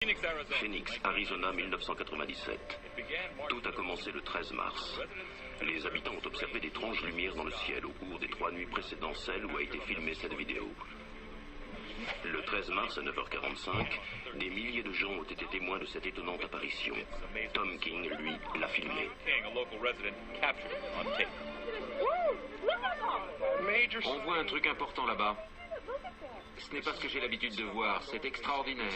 Phoenix, Arizona, 1997. Tout a commencé le 13 mars. Les habitants ont observé d'étranges lumières dans le ciel au cours des 3 nuits précédant celle où a été filmée cette vidéo. Le 13 mars à 9h45, des milliers de gens ont été témoins de cette étonnante apparition. Tom King, lui, l'a filmé. On voit un truc important là-bas. Ce n'est pas ce que j'ai l'habitude de voir, c'est extraordinaire.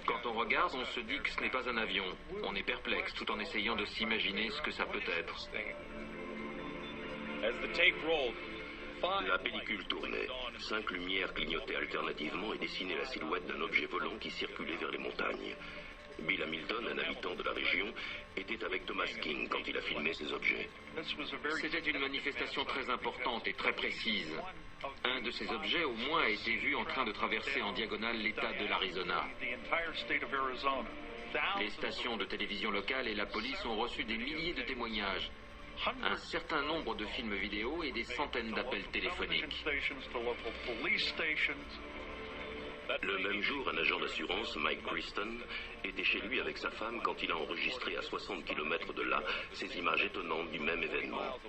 Quand on regarde, on se dit que ce n'est pas un avion. On est perplexe tout en essayant de s'imaginer ce que ça peut être. La pellicule tournait. 5 lumières clignotaient alternativement et dessinaient la silhouette d'un objet volant qui circulait vers les montagnes. Bill Hamilton, un habitant de la région, était avec Thomas King quand il a filmé ces objets. C'était une manifestation très importante et très précise. Un de ces objets, au moins, a été vu en train de traverser en diagonale l'État de l'Arizona. Les stations de télévision locales et la police ont reçu des milliers de témoignages, un certain nombre de films vidéo et des centaines d'appels téléphoniques. Le même jour, un agent d'assurance, Mike Kristen, était chez lui avec sa femme quand il a enregistré à 60 km de là ces images étonnantes du même événement.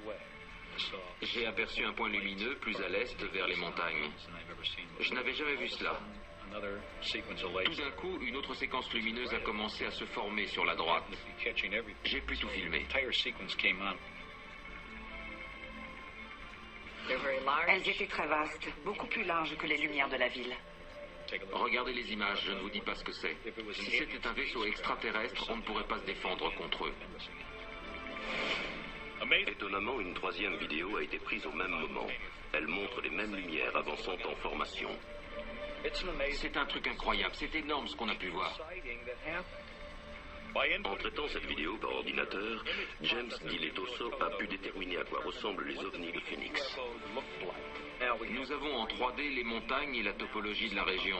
J'ai aperçu un point lumineux plus à l'est vers les montagnes. Je n'avais jamais vu cela. Tout d'un coup, une autre séquence lumineuse a commencé à se former sur la droite. J'ai pu tout filmer. Elles étaient très vastes, beaucoup plus larges que les lumières de la ville. Regardez les images, je ne vous dis pas ce que c'est. Si c'était un vaisseau extraterrestre, on ne pourrait pas se défendre contre eux. Étonnamment, une 3e vidéo a été prise au même moment. Elle montre les mêmes lumières avançant en formation. C'est un truc incroyable, c'est énorme ce qu'on a pu voir. En traitant cette vidéo par ordinateur, James Diletoso a pu déterminer à quoi ressemblent les ovnis de Phoenix. Nous avons en 3D les montagnes et la topologie de la région.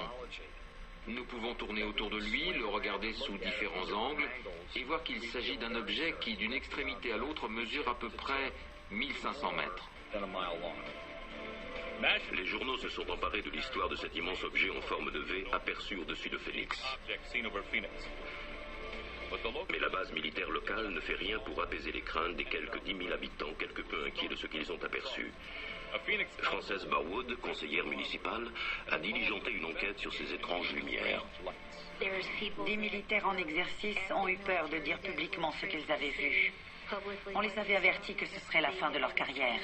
Nous pouvons tourner autour de lui, le regarder sous différents angles et voir qu'il s'agit d'un objet qui, d'une extrémité à l'autre, mesure à peu près 1500 mètres. Les journaux se sont emparés de l'histoire de cet immense objet en forme de V aperçu au-dessus de Phoenix. Mais la base militaire locale ne fait rien pour apaiser les craintes des quelques 10 000 habitants quelque peu inquiets de ce qu'ils ont aperçu. Frances Barwood, conseillère municipale, a diligenté une enquête sur ces étranges lumières. Des militaires en exercice ont eu peur de dire publiquement ce qu'ils avaient vu. On les avait avertis que ce serait la fin de leur carrière.